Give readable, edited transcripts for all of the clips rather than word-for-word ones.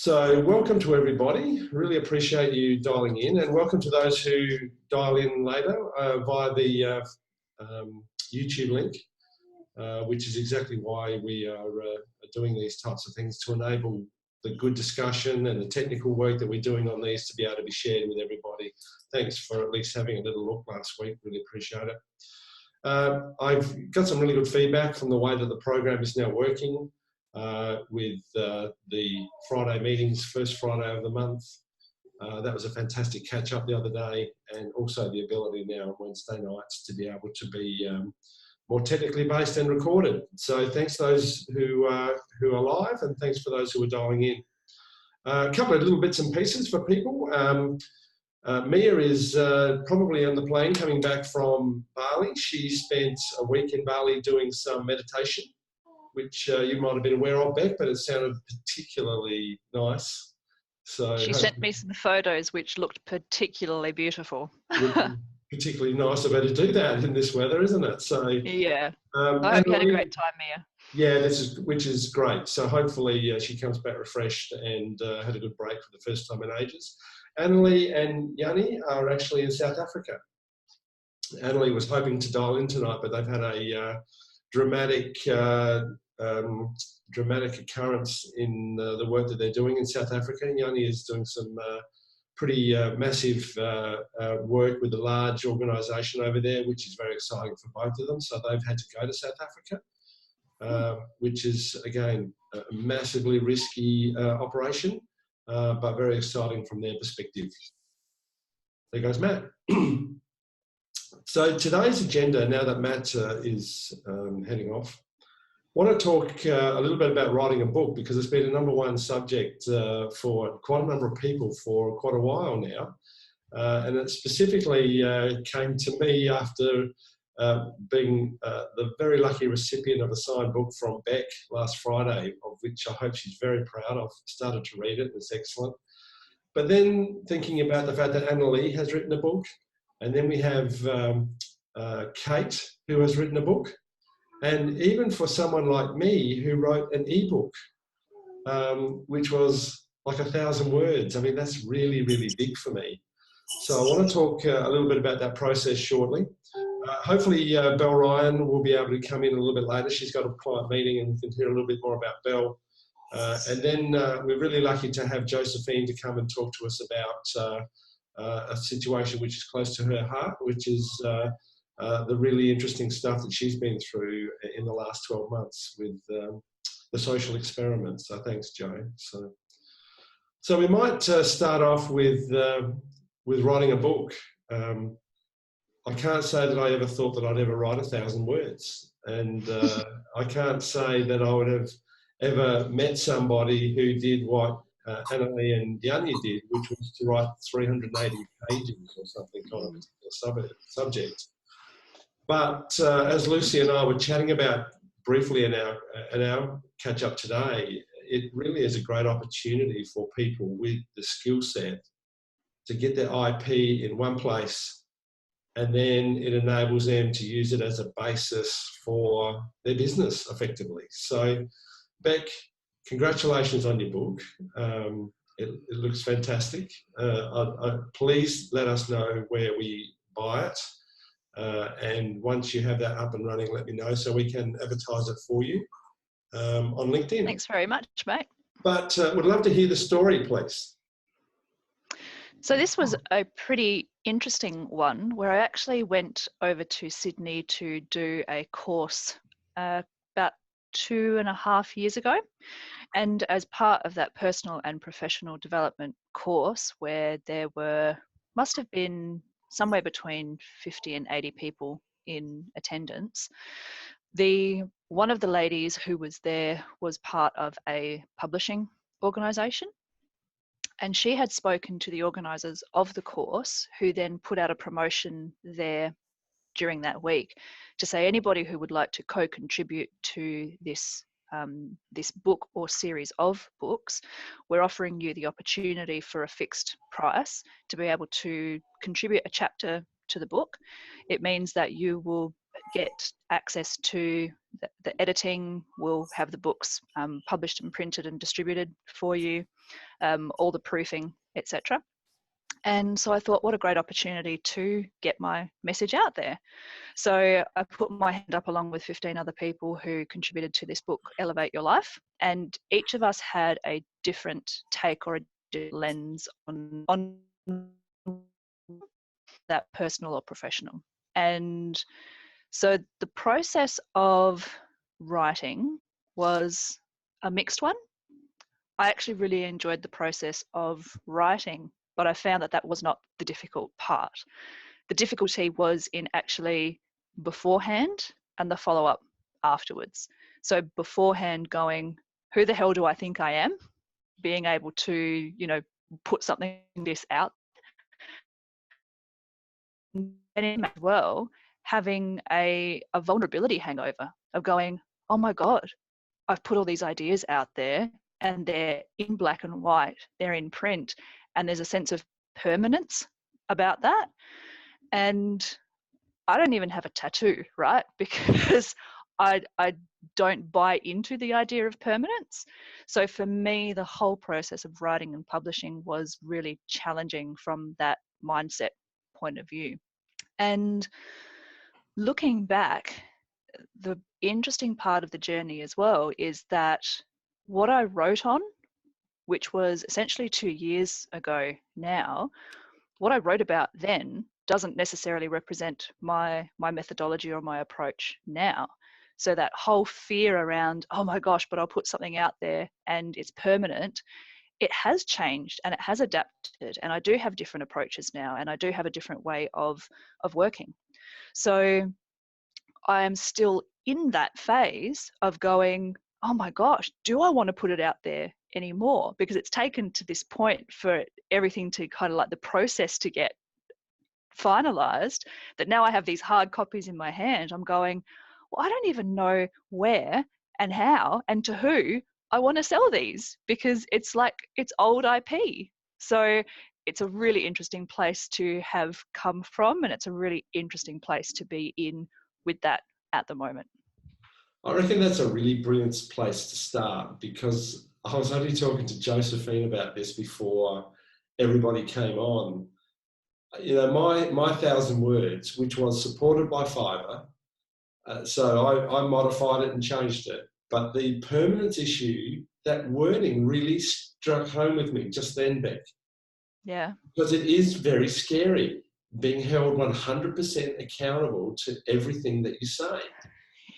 So welcome to everybody. Really appreciate you dialing in, and welcome to those who dial in later via the YouTube link, which is exactly why we are doing these types of things, to enable the good discussion and the technical work that we're doing on these to be able to be shared with everybody. Thanks for at least having a little look last week. Really appreciate it. I've got some really good feedback from the way that the program is now working. With the Friday meetings, first Friday of the month. That was a fantastic catch up the other day, and also the ability now on Wednesday nights to be able to be more technically based and recorded. So thanks to those who are live, and thanks for those who are dialing in. A couple of little bits and pieces for people. Mia is probably on the plane coming back from Bali. She spent a week in Bali doing some meditation, which you might have been aware of, Beck, but it sounded particularly nice. So she sent me some photos which looked particularly beautiful. Particularly nice of her to do that in this weather, isn't it? So yeah, I hope you had a great time, Mia. Yeah, which is great. So hopefully she comes back refreshed and had a good break for the first time in ages. Annalie and Yanni are actually in South Africa. Annalie was hoping to dial in tonight, but they've had a dramatic occurrence in the work that they're doing in South Africa. Yanni is doing some pretty massive work with a large organisation over there, which is very exciting for both of them. So they've had to go to South Africa, which is, again, a massively risky operation, but very exciting from their perspective. There goes Matt. So today's agenda, now that Matt is heading off, I want to talk a little bit about writing a book, because it's been a #1 subject for quite a number of people for quite a while now. And it specifically came to me after being the very lucky recipient of a signed book from Beck last Friday, of which I hope she's very proud of. Started to read it, it's excellent. But then thinking about the fact that Annalie has written a book, and then we have Kate, who has written a book. And even for someone like me who wrote an eBook, which was like 1,000 words, I mean, that's really, really big for me. So I want to talk a little bit about that process shortly. Hopefully Belle Ryan will be able to come in a little bit later. She's got a client meeting, and we can hear a little bit more about Belle. And then we're really lucky to have Josephine to come and talk to us about a situation which is close to her heart, which is the really interesting stuff that she's been through in the last 12 months with the social experiment. So thanks, Jo. So we might start off with writing a book. I can't say that I ever thought that I'd ever write 1,000 words. And I can't say that I would have ever met somebody who did what Annalie and Yanni did, which was to write 380 pages or something on a particular subject. But as Lucy and I were chatting about briefly in our catch-up today, it really is a great opportunity for people with the skill set to get their IP in one place, and then it enables them to use it as a basis for their business effectively. So, Beck, congratulations on your book. It looks fantastic. Please let us know where we buy it. And once you have that up and running, let me know so we can advertise it for you on LinkedIn. Thanks very much, mate. But would love to hear the story, please. So this was a pretty interesting one, where I actually went over to Sydney to do a course about 2.5 years ago. And as part of that personal and professional development course, where there must have been somewhere between 50 and 80 people in attendance, one of the ladies who was there was part of a publishing organisation. And she had spoken to the organisers of the course, who then put out a promotion there during that week to say anybody who would like to co-contribute to this book or series of books, we're offering you the opportunity for a fixed price to be able to contribute a chapter to the book. It means that you will get access to the editing, will have the books published and printed and distributed for you, all the proofing, etc. And so I thought, what a great opportunity to get my message out there. So I put my hand up along with 15 other people who contributed to this book, Elevate Your Life. And each of us had a different take or a different lens on that, personal or professional. And so the process of writing was a mixed one. I actually really enjoyed the process of writing, but I found that that was not the difficult part. The difficulty was in actually beforehand and the follow-up afterwards. So beforehand going, who the hell do I think I am? Being able to, you know, put something like this out. And as well, having a vulnerability hangover of going, oh my God, I've put all these ideas out there and they're in black and white, they're in print, and there's a sense of permanence about that. And I don't even have a tattoo, right? Because I don't buy into the idea of permanence. So for me, the whole process of writing and publishing was really challenging from that mindset point of view. And looking back, the interesting part of the journey as well is that what I wrote on, which was essentially 2 years ago now, what I wrote about then doesn't necessarily represent my methodology or my approach now. So that whole fear around, oh my gosh, but I'll put something out there and it's permanent, it has changed and it has adapted. And I do have different approaches now, and I do have a different way of working. So I am still in that phase of going, oh my gosh, do I want to put it out there anymore? Because it's taken to this point for everything to kind of like the process to get finalized, that now I have these hard copies in my hand. I'm going, well, I don't even know where and how and to who I want to sell these, because it's like, it's old IP. So it's a really interesting place to have come from, and it's a really interesting place to be in with that at the moment. I reckon that's a really brilliant place to start, because I was only talking to Josephine about this before everybody came on. You know, my 1,000 words, which was supported by Fiverr, so I modified it and changed it. But the permanence issue, that wording really struck home with me just then, Beck. Yeah. Because it is very scary being held 100% accountable to everything that you say.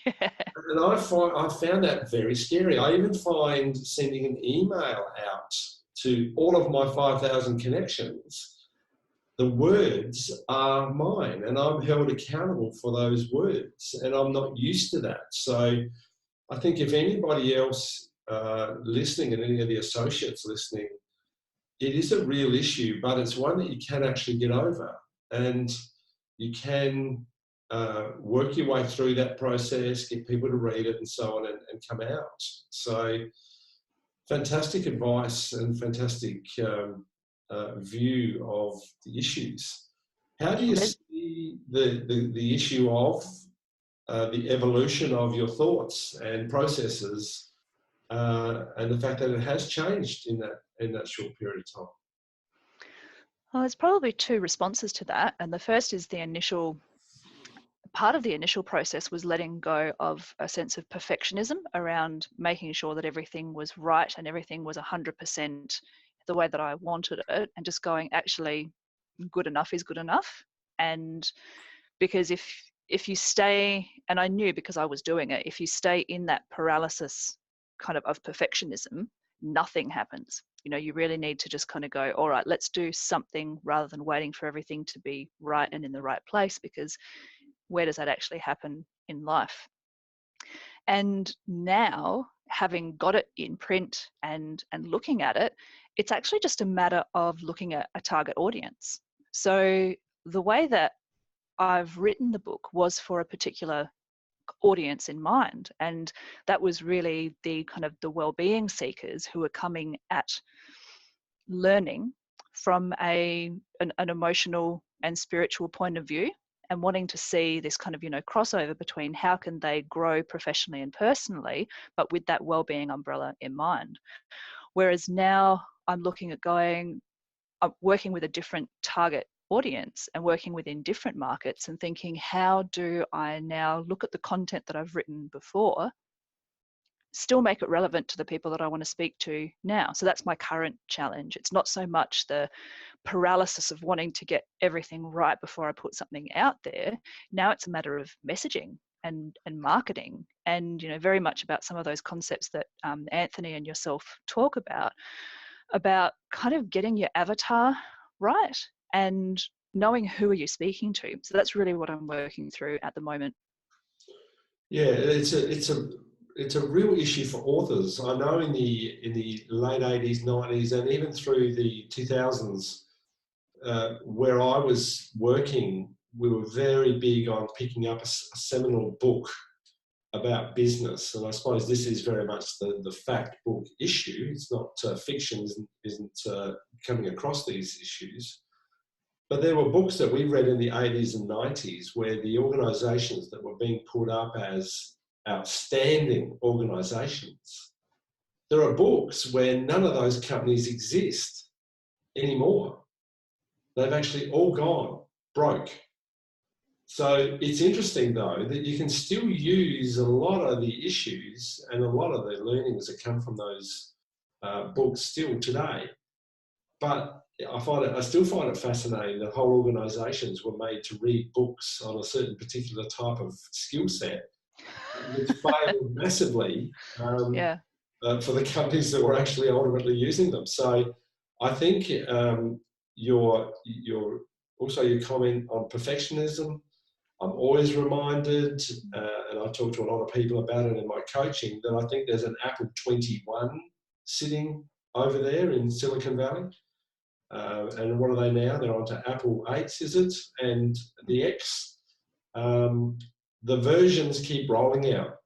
Yeah. And I found that very scary. I even find sending an email out to all of my 5,000 connections, the words are mine and I'm held accountable for those words, and I'm not used to that. So I think if anybody else listening, and any of the associates listening, it is a real issue, but it's one that you can actually get over, and you can work your way through that process, get people to read it and so on, and come out. So fantastic advice and fantastic view of the issues. How do you see the issue of the evolution of your thoughts and processes, and the fact that it has changed in that short period of time? Well, there's probably two responses to that. And the first is the initial part of the initial process was letting go of a sense of perfectionism around making sure that everything was right and everything was 100% the way that I wanted it, and just going, actually, good enough is good enough. And because if you stay, and I knew because I was doing it, if you stay in that paralysis kind of perfectionism, nothing happens. You know, you really need to just kind of go, all right, let's do something rather than waiting for everything to be right and in the right place, because where does that actually happen in life? And now, having got it in print and looking at it, it's actually just a matter of looking at a target audience. So the way that I've written the book was for a particular audience in mind, and that was really the kind of the well-being seekers who are coming at learning from an emotional and spiritual point of view, and wanting to see this kind of, crossover between how can they grow professionally and personally, but with that well-being umbrella in mind. Whereas now I'm looking at working with a different target audience and working within different markets and thinking, how do I now look at the content that I've written before, still make it relevant to the people that I want to speak to now? So that's my current challenge. It's not so much the paralysis of wanting to get everything right before I put something out there. Now it's a matter of messaging and marketing, and very much about some of those concepts that Anthony and yourself talk about kind of getting your avatar right and knowing who are you speaking to. So that's really what I'm working through at the moment. Yeah, it's a real issue for authors. I know in the late 80s, 90s, and even through the 2000s, where I was working, we were very big on picking up a seminal book about business. And I suppose this is very much the fact book issue. It's not fiction isn't coming across these issues. But there were books that we read in the 80s and 90s where the organisations that were being put up as outstanding organisations, there are books where none of those companies exist anymore. They've actually all gone broke. So it's interesting, though, that you can still use a lot of the issues and a lot of the learnings that come from those books still today. But I still find it fascinating that whole organisations were made to read books on a certain particular type of skill set, which failed massively for the companies that were actually ultimately using them. So I think your comment on perfectionism, I'm always reminded, and I talk to a lot of people about it in my coaching, that I think there's an Apple 21 sitting over there in Silicon Valley. And what are they now? They're onto Apple 8s, is it? And the X. The versions keep rolling out.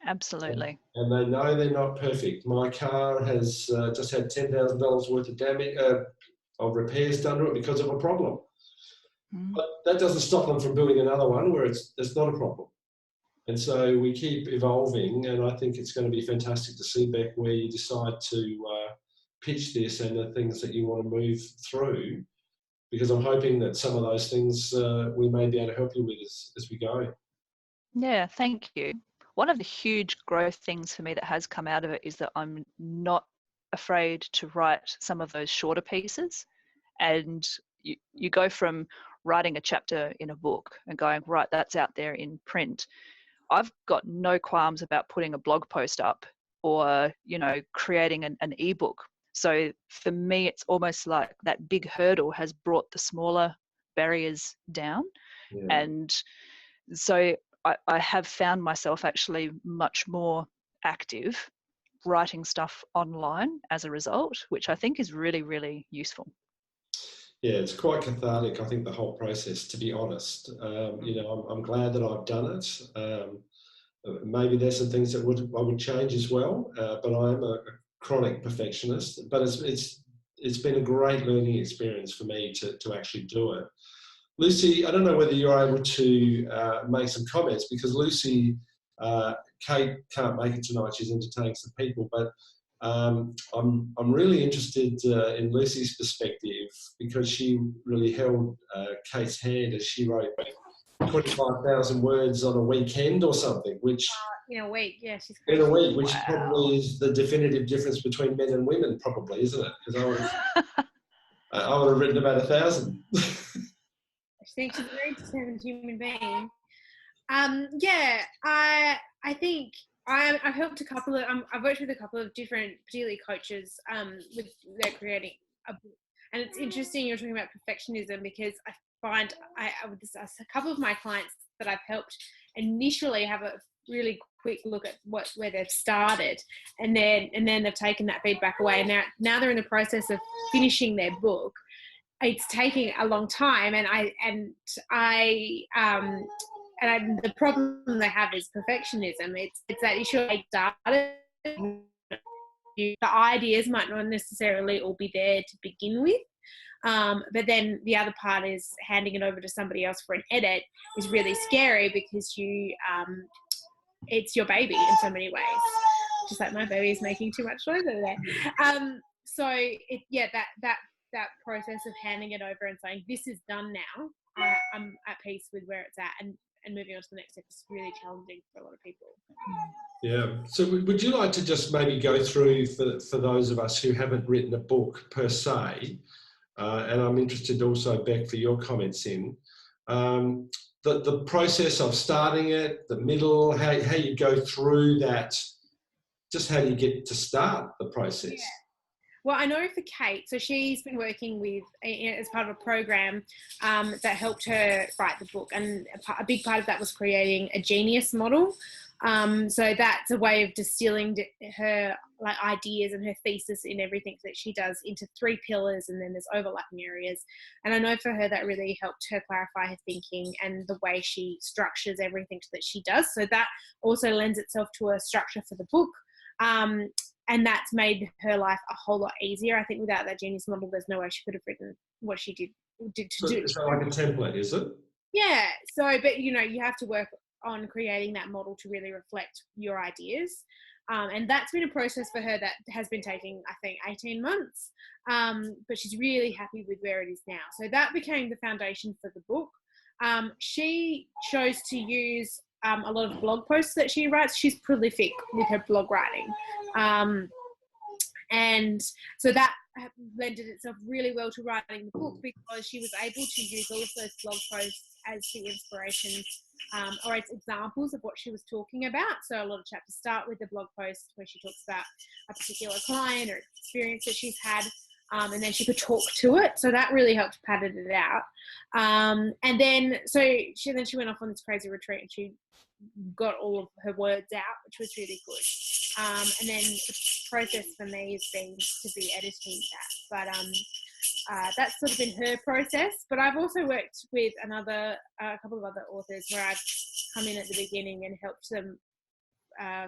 Absolutely. And they know they're not perfect. My car has just had $10,000 worth of damage, of repairs done to it because of a problem. But that doesn't stop them from building another one where it's not a problem. And so we keep evolving, and I think it's going to be fantastic to see, Beck, where you decide to pitch this and the things that you want to move through, because I'm hoping that some of those things we may be able to help you with as we go. Yeah, thank you. One of the huge growth things for me that has come out of it is that I'm not afraid to write some of those shorter pieces. And you go from writing a chapter in a book and going, right, that's out there in print. I've got no qualms about putting a blog post up or, creating an ebook. So for me, it's almost like that big hurdle has brought the smaller barriers down. Yeah. And so I have found myself actually much more active writing stuff online as a result, which I think is really, really useful. Yeah, it's quite cathartic, I think, the whole process, to be honest. I'm glad that I've done it. Maybe there's some things that I would change as well, but I'm a chronic perfectionist. But it's been a great learning experience for me to actually do it. Lucy, I don't know whether you're able to make some comments, because Lucy, Kate can't make it tonight. She's entertaining some people, but I'm really interested in Lucy's perspective, because she really held Kate's hand as she wrote 25,000 words on a weekend or something, which in a week, yeah, she's crazy. In a week, which probably is the definitive difference between men and women, probably, isn't it? Because I would have written about 1,000. I think she's a very determined human being. I think I've helped a couple of. I've worked with a couple of different, particularly coaches, with their creating a book. And it's interesting you're talking about perfectionism, because I find a couple of my clients that I've helped initially have a really quick look at where they've started, and then they've taken that feedback away, and now they're in the process of finishing their book. It's taking a long time, and the problem they have is perfectionism. It's that issue they started. The ideas might not necessarily all be there to begin with, But then the other part is handing it over to somebody else for an edit is really scary because it's your baby in so many ways. Just like my baby is making too much noise over there. So that process of handing it over and saying, this is done now, I'm at peace with where it's at, and moving on to the next step is really challenging for a lot of people. Yeah. So would you like to just maybe go through, for those of us who haven't written a book per se, and I'm interested also, Beck, for your comments in, the process of starting it, the middle, how you go through that, just how you get to start the process. Yeah. Well, I know for Kate, so she's been working with, as part of a program that helped her write the book, and a big part of that was creating a genius model. So that's a way of distilling her ideas and her thesis in everything that she does into 3 pillars, and then there's overlapping areas. And I know for her that really helped her clarify her thinking and the way she structures everything that she does. So that also lends itself to a structure for the book. And that's made her life a whole lot easier. I think without that genius model, there's no way she could have written what she did to do. So like a template, is it? Yeah. So, but you have to work on creating that model to really reflect your ideas. And that's been a process for her that has been taking, I think, 18 months. But she's really happy with where it is now. So that became the foundation for the book. She chose to use a lot of blog posts that she writes. She's prolific with her blog writing. And so that lended itself really well to writing the book, because she was able to use all of those blog posts as the inspiration or as examples of what she was talking about. So a lot of chapters start with the blog post where she talks about a particular client or experience that she's had, and then she could talk to it. So that really helped pattern it out. And then she went off on this crazy retreat, and she got all of her words out, which was really good. And then the process for me has been to be editing that. But that's sort of been her process. But I've also worked with a couple of other authors where I've come in at the beginning and helped them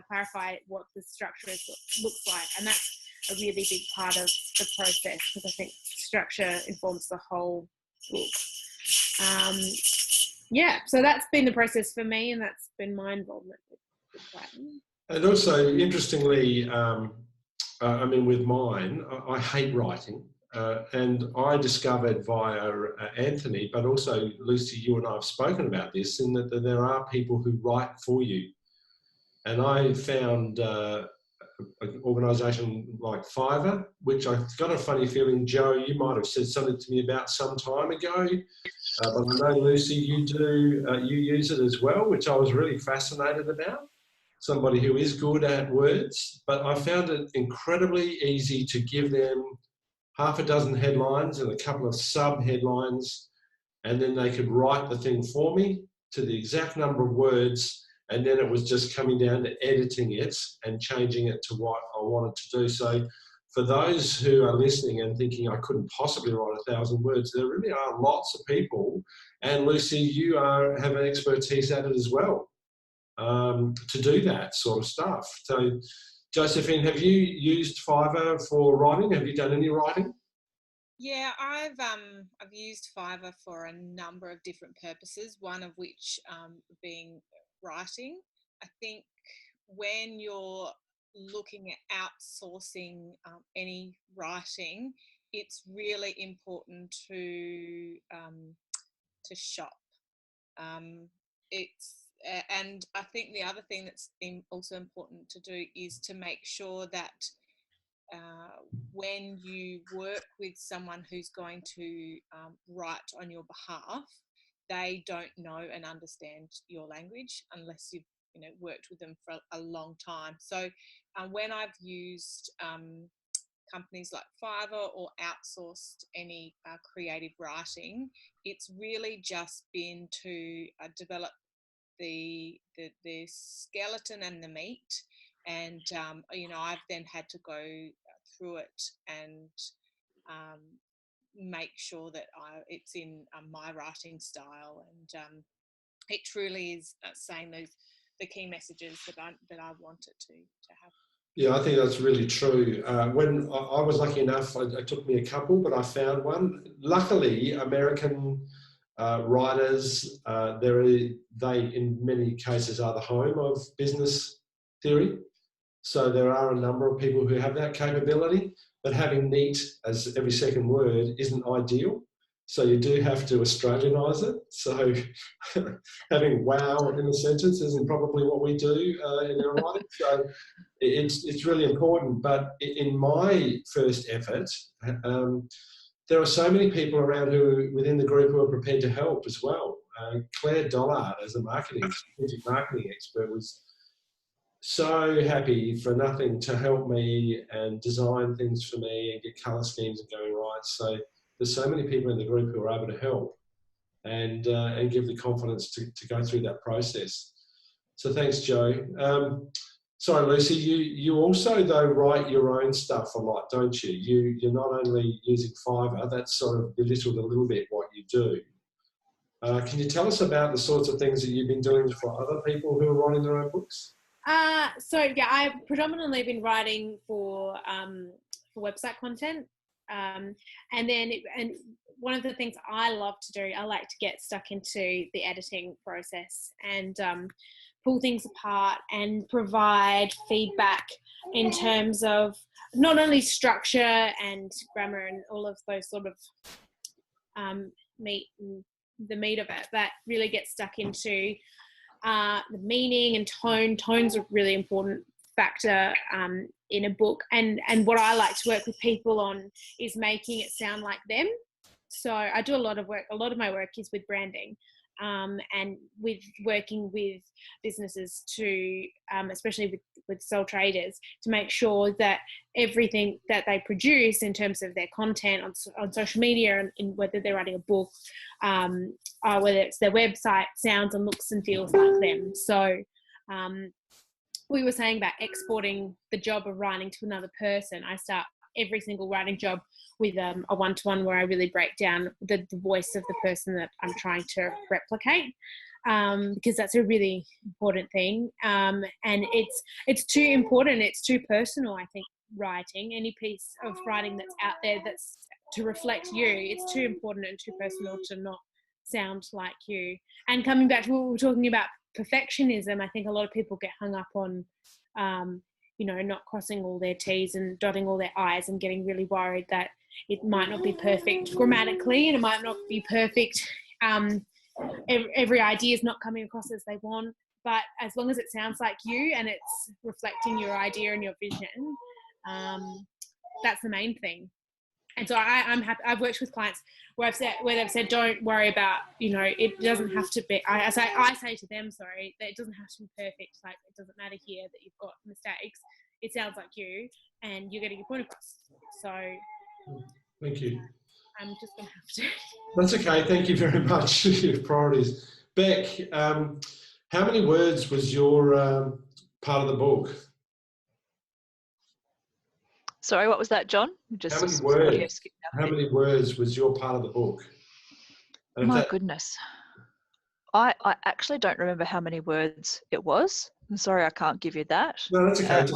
clarify what the structure looks like. And that's a really big part of the process, because I think structure informs the whole book. So that's been the process for me, and that's been my involvement with writing. And also, interestingly, with mine, I hate writing. And I discovered via Anthony, but also Lucy, you and I have spoken about this, in that there are people who write for you. And I found an organisation like Fiverr, which I've got a funny feeling, Joe, you might have said something to me about some time ago. But I know, Lucy, you use it as well, which I was really fascinated about. Somebody who is good at words, but I found it incredibly easy to give them half a dozen headlines and a couple of sub-headlines, and then they could write the thing for me to the exact number of words, and then it was just coming down to editing it and changing it to what I wanted to do. So for those who are listening and thinking I couldn't possibly write 1,000 words, there really are lots of people, and Lucy, you have an expertise at it as well, to do that sort of stuff. So Josephine, have you used Fiverr for writing? Have you done any writing? Yeah, I've used Fiverr for a number of different purposes, one of which being writing. I think when you're looking at outsourcing any writing, it's really important to shop. And I think the other thing that's also important to do is to make sure that when you work with someone who's going to write on your behalf, they don't know and understand your language unless you've worked with them for a long time. So when I've used companies like Fiverr or outsourced any creative writing, it's really just been to develop the skeleton and the meat, and I've then had to go through it and make sure that it's in my writing style, and it truly is saying the key messages that I want it to have. Yeah, I think that's really true. When I was lucky enough, it took me a couple, but I found one. Luckily, American writers, they in many cases are the home of business theory. So there are a number of people who have that capability, but having neat as every second word isn't ideal. So you do have to Australianise it. So having wow in a sentence isn't probably what we do in our writing. So it's really important. But in my first effort, there are so many people around who within the group who are prepared to help as well. Claire Dollard, as a strategic marketing expert, was so happy for nothing to help me and design things for me and get colour schemes going right. So there's so many people in the group who are able to help and give the confidence to go through that process. So thanks, Joe. Sorry, Lucy, you also, though, write your own stuff a lot, don't you? You're not only using Fiverr, that's sort of belittled a little bit what you do. Can you tell us about the sorts of things that you've been doing for other people who are writing their own books? So yeah, I've predominantly been writing for website content, and one of the things I love to do, I like to get stuck into the editing process and pull things apart and provide feedback in terms of not only structure and grammar and all of those sort of the meat of it, but really get stuck into the meaning and tone. Tone's a really important factor in a book, and what I like to work with people on is making it sound like them. So I do a lot of my work is with branding, and with working with businesses to especially with sole traders, to make sure that everything that they produce in terms of their content on social media, and in whether they're writing a book, whether it's their website, sounds and looks and feels like them. So we were saying about exporting the job of writing to another person. I start every single writing job with a one-to-one where I really break down the voice of the person that I'm trying to replicate, because that's a really important thing. And it's too important, it's too personal, I think, writing. Any piece of writing that's out there that's to reflect you, it's too important and too personal to not sound like you. And coming back to what we were talking about, perfectionism, I think a lot of people get hung up on not crossing all their T's and dotting all their I's, and getting really worried that it might not be perfect grammatically and it might not be perfect. Every idea is not coming across as they want, but as long as it sounds like you and it's reflecting your idea and your vision, that's the main thing. And so I'm happy. I've worked with clients where they've said, don't worry about, it doesn't have to be. I say to them, sorry, that it doesn't have to be perfect. Like, it doesn't matter here that you've got mistakes. It sounds like you, and you're getting your point across. So, thank you. I'm just gonna have to. That's okay. Thank you very much for your priorities, Beck. How many words was your part of the book? Sorry, what was that, John? How many words was your part of the book? My goodness. I actually don't remember how many words it was. I'm sorry, I can't give you that. No, that's okay.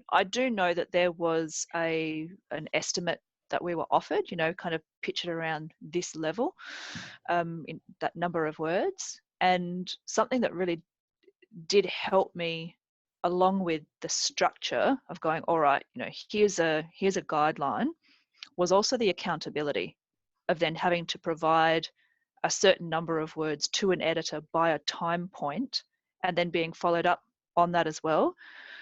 I do know that there was an estimate that we were offered, kind of pictured around this level, in that number of words. And something that really did help me, along with the structure of going, all right, here's a guideline, was also the accountability of then having to provide a certain number of words to an editor by a time point, and then being followed up on that as well.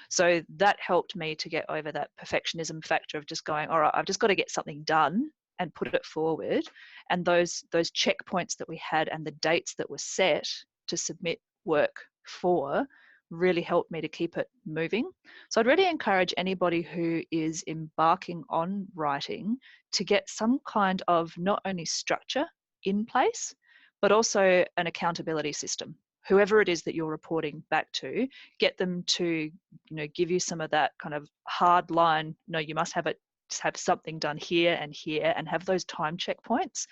So that helped me to get over that perfectionism factor of just going, all right, I've just got to get something done and put it forward. And those checkpoints that we had and the dates that were set to submit work for really helped me to keep it moving. So I'd really encourage anybody who is embarking on writing to get some kind of not only structure in place, but also an accountability system. Whoever it is that you're reporting back to, get them to, give you some of that kind of hard line. No, you must have something done here and have those time checkpoints,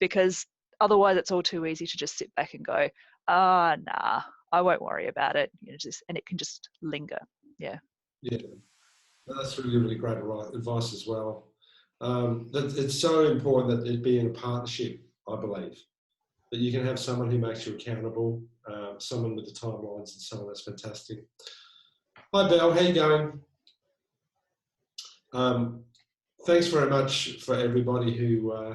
because otherwise it's all too easy to just sit back and go, nah, I won't worry about it. And it can just linger. Yeah. Yeah, that's really, really great advice as well. That it's so important that it be in a partnership, I believe, that you can have someone who makes you accountable, someone with the timelines and so on. That's fantastic. Hi, Belle, how you going? Thanks very much for everybody who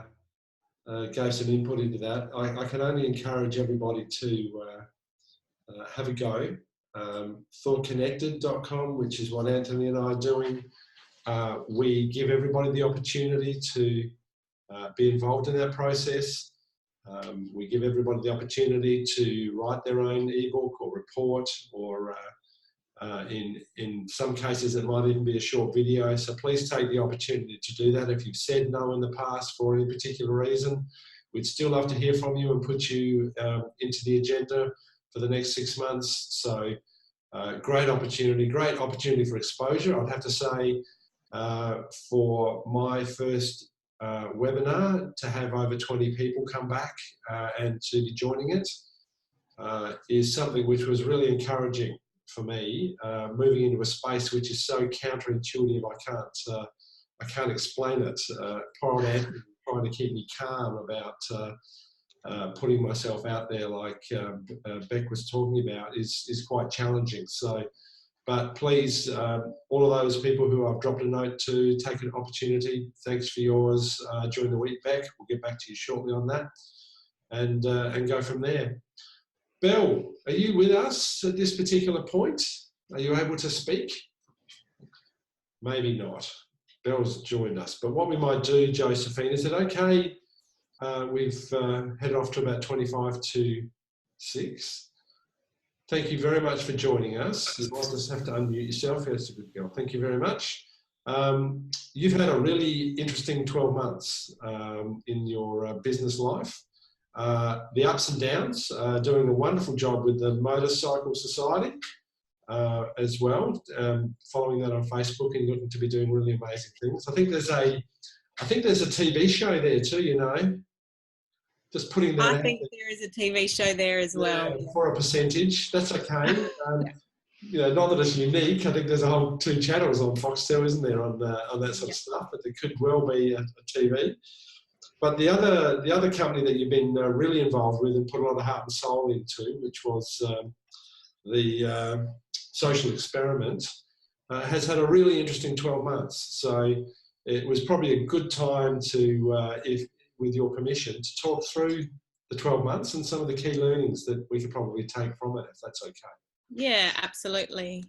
gave some input into that. I can only encourage everybody to have a go. ThoughtConnected.com, which is what Anthony and I are doing. We give everybody the opportunity to be involved in that process. We give everybody the opportunity to write their own ebook or report, or in some cases it might even be a short video. So please take the opportunity to do that. If you've said no in the past for any particular reason, we'd still love to hear from you and put you into the agenda for the next 6 months. So great opportunity for exposure. I'd have to say for my first webinar, to have over 20 people come back and to be joining it is something which was really encouraging for me, moving into a space which is so counterintuitive. I can't explain it. Poor old Anthony trying to keep me calm about putting myself out there, like Beck was talking about, is quite challenging. So, but please, all of those people who I've dropped a note to, take an opportunity. Thanks for yours during the week, Beck. We'll get back to you shortly on that, and go from there. Belle, are you with us at this particular point? Are you able to speak? Maybe not. Belle's joined us. But what we might do, Josephine, is it okay? We've headed off to about 25 to 6. Thank you very much for joining us. You might just have to unmute yourself. That's a good girl. Thank you very much. You've had a really interesting 12 months in your business life. The ups and downs, doing a wonderful job with the Motorcycle Society as well, following that on Facebook and looking to be doing really amazing things. I think there's a TV show there too, you know. Just putting that out. I think there is a TV show there as well. Yeah, for a percentage, that's okay. You know, not that it's unique. I think there's a whole 2 channels on Foxtel, isn't there, on that sort of stuff. But there could well be a TV. But the other company that you've been really involved with and put a lot of heart and soul into, which was the Social Experiment, has had a really interesting 12 months. So it was probably a good time to, with your permission, to talk through the 12 months and some of the key learnings that we could probably take from it, if that's okay. Yeah, absolutely.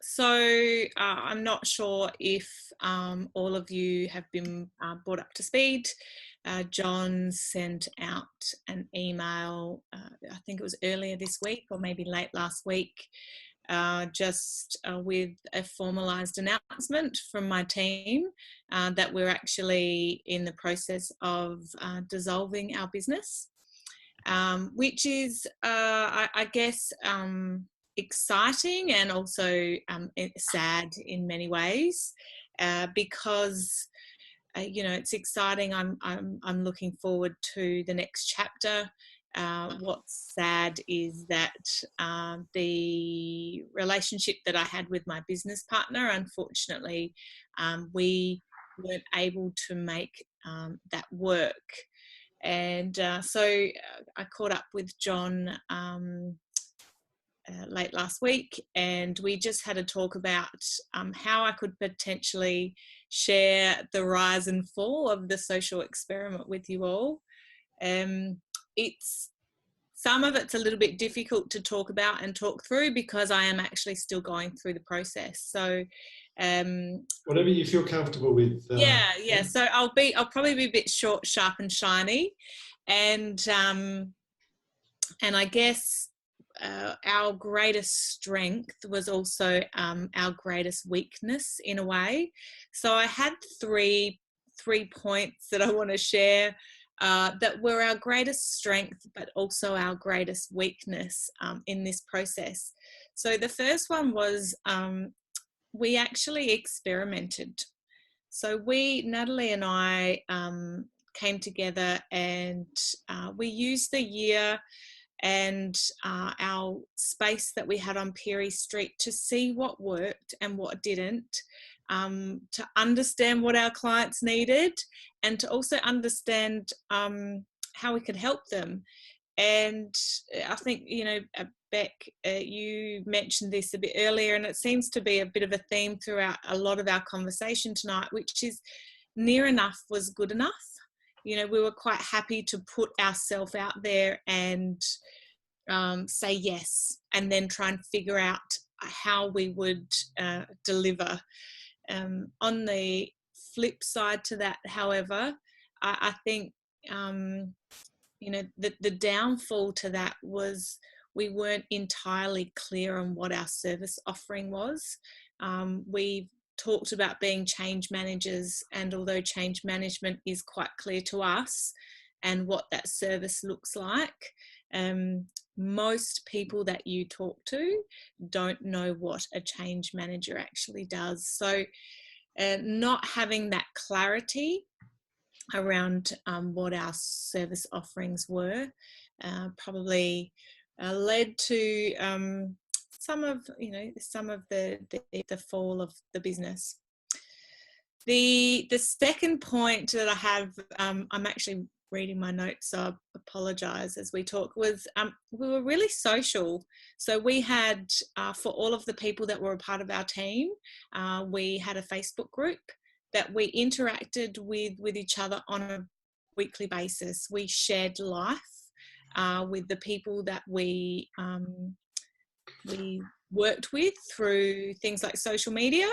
So I'm not sure if all of you have been brought up to speed. John sent out an email, I think it was earlier this week or maybe late last week, just with a formalised announcement from my team that we're actually in the process of dissolving our business, which is, I guess, exciting and also sad in many ways, because you know, it's exciting. I'm looking forward to the next chapter. What's sad is that the relationship that I had with my business partner, unfortunately, we weren't able to make that work. And so I caught up with John late last week, and we just had a talk about how I could potentially share the rise and fall of the social experiment with you all. It's some of it's a little bit difficult to talk about and talk through because I am actually still going through the process. So whatever you feel comfortable with. Yeah. So I'll probably be a bit short, sharp, and shiny, and I guess our greatest strength was also our greatest weakness in a way. So I had three points that I want to share that were our greatest strength, but also our greatest weakness in this process. So the first one was we actually experimented. So Natalie and I came together and we used the year and our space that we had on Peary Street to see what worked and what didn't, to understand what our clients needed, and to also understand how we could help them. And I think, you know, Beck, you mentioned this a bit earlier, and it seems to be a bit of a theme throughout a lot of our conversation tonight, which is near enough was good enough. You know, we were quite happy to put ourselves out there and say yes, and then try and figure out how we would deliver. On the flip side to that, however, I think, you know, the downfall to that was we weren't entirely clear on what our service offering was. We talked about being change managers, and although change management is quite clear to us and what that service looks like, most people that you talk to don't know what a change manager actually does. So not having that clarity around what our service offerings were probably led to some of the fall of the business. The second point that I have, I'm actually reading my notes, so I apologise as we talk, was we were really social. So we had, for all of the people that were a part of our team, we had a Facebook group that we interacted with each other on a weekly basis. We shared life with the people that we worked with through things like social media.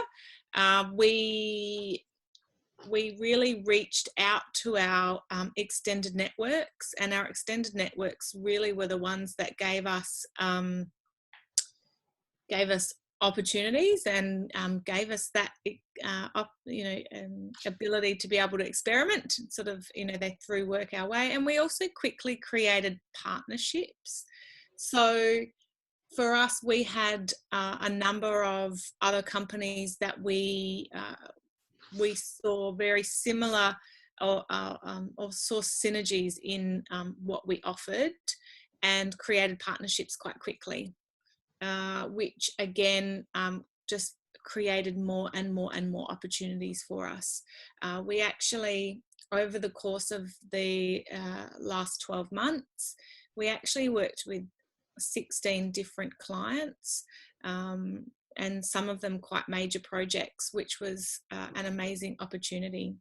We really reached out to our extended networks, and our extended networks really were the ones that gave us opportunities and gave us that ability to be able to experiment. Sort of, you know, they threw work our way, and we also quickly created partnerships. So for us, we had a number of other companies that we saw very similar or saw synergies in what we offered, and created partnerships quite quickly, which again just created more and more and more opportunities for us. We actually, over the course of the last 12 months, we actually worked with 16 different clients, and some of them quite major projects, which was an amazing opportunity.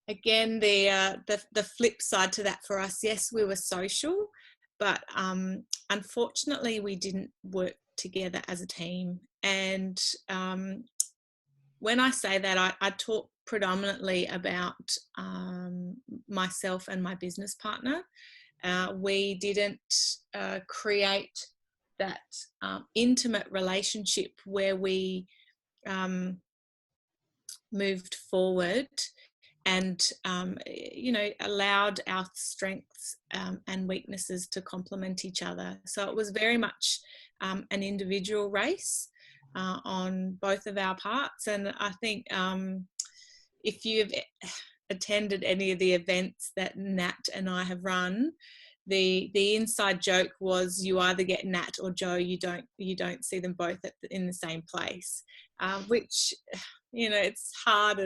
Again, the flip side to that for us, yes, we were social, but unfortunately we didn't work together as a team. And when I say that, I talk predominantly about myself and my business partner. We didn't create that intimate relationship where we moved forward and allowed our strengths and weaknesses to complement each other. So it was very much an individual race on both of our parts. And I think if you've attended any of the events that Nat and I have run, the inside joke was you either get Nat or Joe, you don't see them both in the same place, which, you know, it's hard,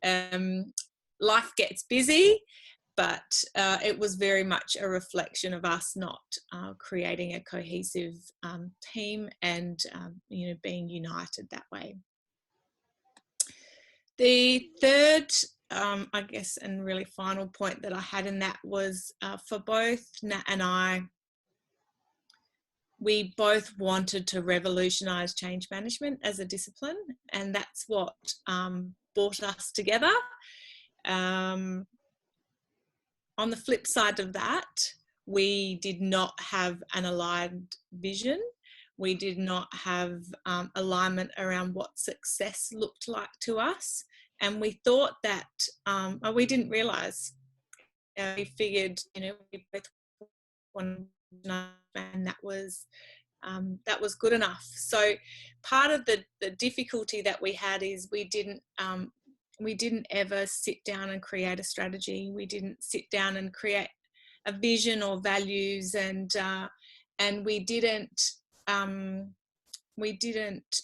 and life gets busy, but it was very much a reflection of us not creating a cohesive team and being united that way. The third, I guess, and really final point that I had in that was for both Nat and I, we both wanted to revolutionise change management as a discipline, and that's what brought us together. On the flip side of that, we did not have an aligned vision. We did not have alignment around what success looked like to us. And we thought that, we didn't realise. We figured, we both wanted to know, and that was good enough. So part of the difficulty that we had is we didn't ever sit down and create a strategy. We didn't sit down and create vision or values, and we didn't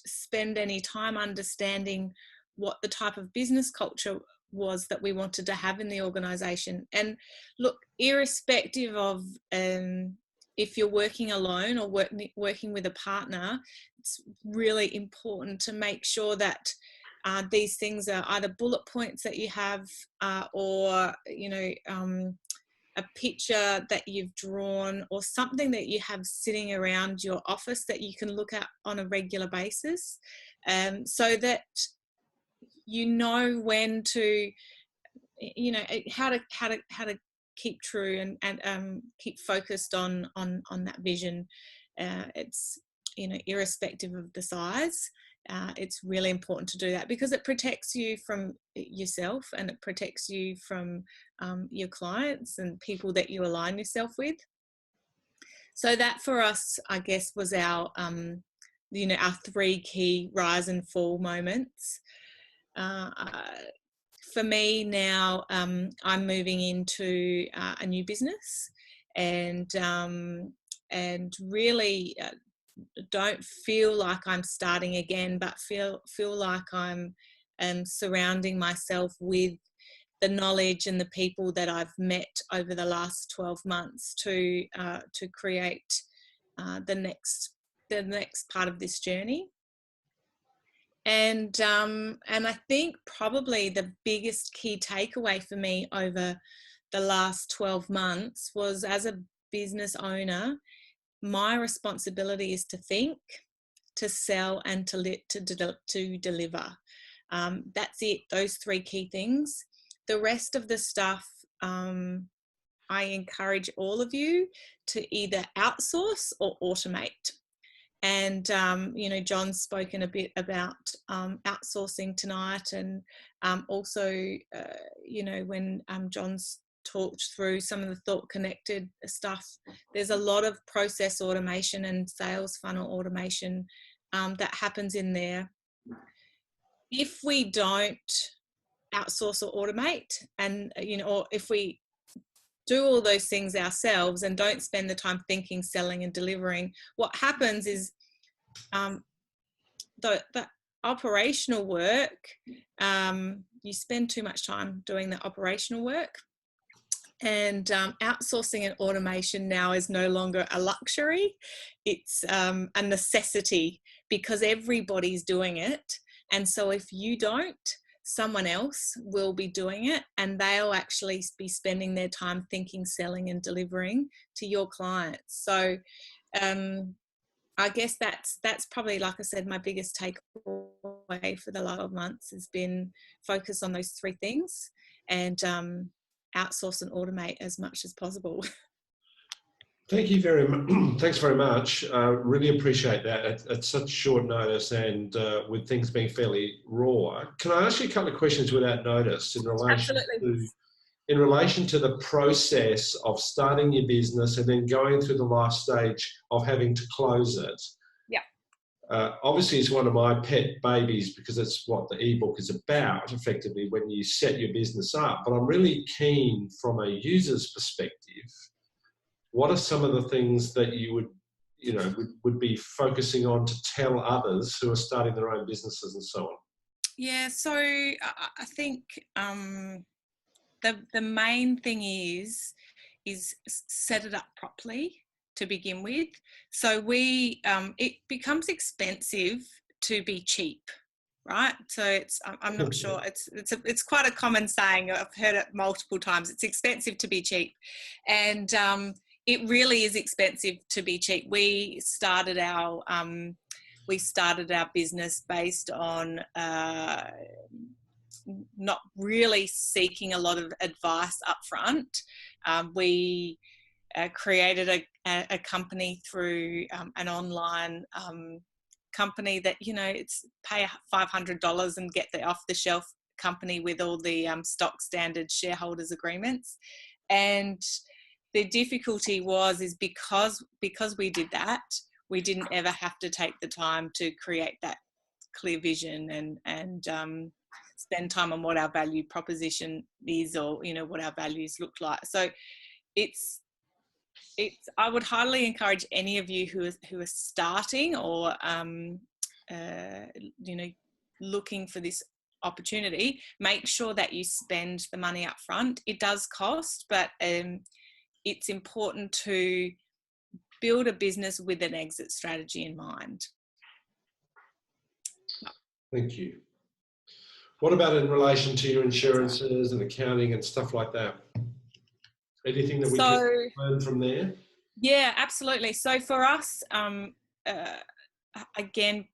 spend any time understanding what the type of business culture was that we wanted to have in the organisation. And look, irrespective of if you're working alone or working with a partner, it's really important to make sure that these things are either bullet points that you have or, you know, a picture that you've drawn or something that you have sitting around your office that you can look at on a regular basis, so that you know when to, you know, how to keep true and keep focused on that vision. It's, you know, irrespective of the size, it's really important to do that, because it protects you from yourself, and it protects you from your clients and people that you align yourself with. So that for us, I guess, was our you know, our 3 key rise and fall moments. For me now, I'm moving into a new business, and really don't feel like I'm starting again, but feel like I'm surrounding myself with the knowledge and the people that I've met over the last 12 months to create the next part of this journey. And I think probably the biggest key takeaway for me over the last 12 months was, as a business owner, my responsibility is to think, to sell, and to deliver. That's it, those 3 key things. The rest of the stuff, I encourage all of you to either outsource or automate. And, you know, John's spoken a bit about outsourcing tonight, and also, you know, when John's talked through some of the ThoughtConnected stuff, there's a lot of process automation and sales funnel automation that happens in there. If we don't outsource or automate, and, you know, or if we do all those things ourselves and don't spend the time thinking, selling and delivering, what happens is the operational work, you spend too much time doing the operational work, and outsourcing and automation now is no longer a luxury, it's a necessity, because everybody's doing it. And so if you don't, someone else will be doing it, and they'll actually be spending their time thinking, selling and delivering to your clients. So I guess that's probably, like I said, my biggest takeaway for the last 12 months has been focus on those 3 things, and outsource and automate as much as possible. Thank you very much. Thanks very much. Really appreciate that at such short notice, and with things being fairly raw. Can I ask you a couple of questions without notice in relation to the process of starting your business and then going through the last stage of having to close it? Yeah. Obviously, it's one of my pet babies, because it's what the eBook is about, effectively, when you set your business up. But I'm really keen, from a user's perspective, what are some of the things that you would be focusing on to tell others who are starting their own businesses and so on? Yeah, so I think the main thing is set it up properly to begin with. So it becomes expensive to be cheap, right? So I'm not sure, it's quite a common saying, I've heard it multiple times, it's expensive to be cheap. And it really is expensive to be cheap. We started our business based on not really seeking a lot of advice up front. We created a company through an online company that, you know, it's pay $500 and get the off-the-shelf company with all the stock standard shareholders agreements. And the difficulty is because we did that, we didn't ever have to take the time to create that clear vision and spend time on what our value proposition is, or, you know, what our values look like. So it's I would highly encourage any of you who are starting or looking for this opportunity, make sure that you spend the money up front. It does cost, but it's important to build a business with an exit strategy in mind. Thank you. What about in relation to your insurances and accounting and stuff like that? Anything that we can learn from there? Yeah, absolutely. So for us, again,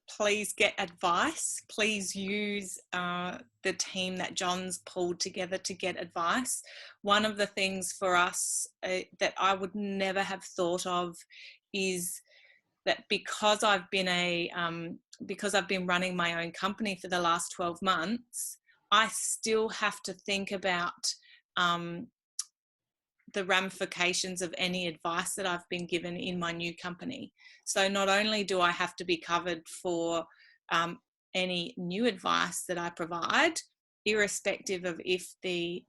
please get advice. Please use the team that John's pulled together to get advice. One of the things for us that I would never have thought of is that because I've been running my own company for the last 12 months, I still have to think about the ramifications of any advice that I've been given in my new company. So not only do I have to be covered for any new advice that I provide, irrespective of if the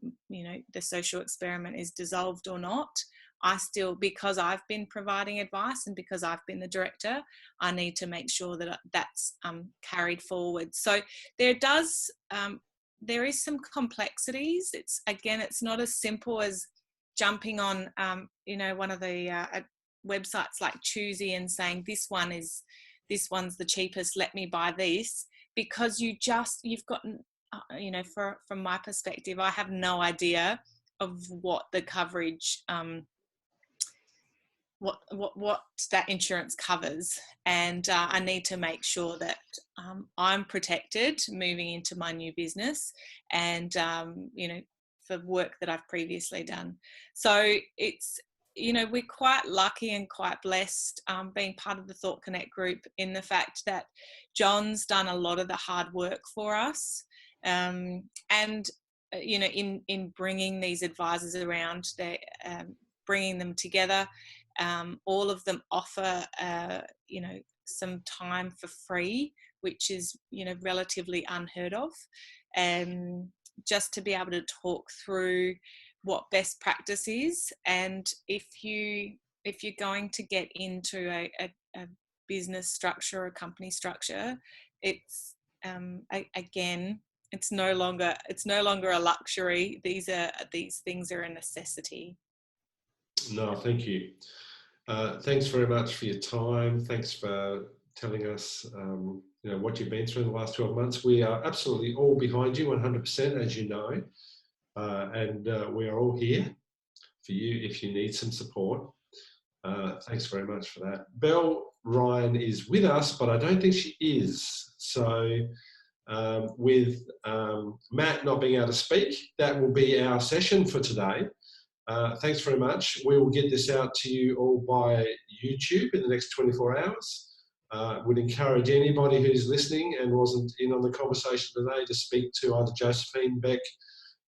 social experiment is dissolved or not, I still, because I've been providing advice and because I've been the director, I need to make sure that that's carried forward. So there is some complexities. It's not as simple as jumping on one of the websites like Choosy and saying this one's the cheapest, let me buy this, because you've got from my perspective, I have no idea of what the coverage what that insurance covers, and I need to make sure that I'm protected moving into my new business, and for work that I've previously done. So it's, we're quite lucky and quite blessed being part of the Thought Connect group, in the fact that John's done a lot of the hard work for us, and in bringing these advisors around, bringing them together. All of them offer some time for free, which is relatively unheard of, just to be able to talk through what best practice is. And if you're going to get into a business structure or a company structure, it's again, it's no longer a luxury. These things are a necessity. No, thank you. Thanks very much for your time. Thanks for telling us what you've been through in the last 12 months. We are absolutely all behind you 100%, as you know, and we are all here for you if you need some support. Thanks very much for that. Belle Ryan is with us, but I don't think she is. So with Matt not being able to speak, that will be our session for today. Thanks very much. We will get this out to you all by YouTube in the next 24 hours. Would encourage anybody who's listening and wasn't in on the conversation today to speak to either Josephine, Beck,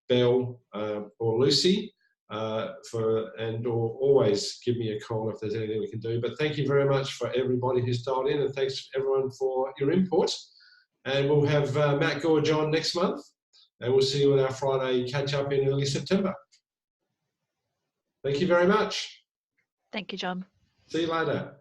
Belle, or Lucy, or always give me a call if there's anything we can do. But thank you very much for everybody who's dialed in, and thanks everyone for your input. And we'll have Matt Gorge on next month, and we'll see you on our Friday catch up in early September. Thank you very much. Thank you, John. See you later.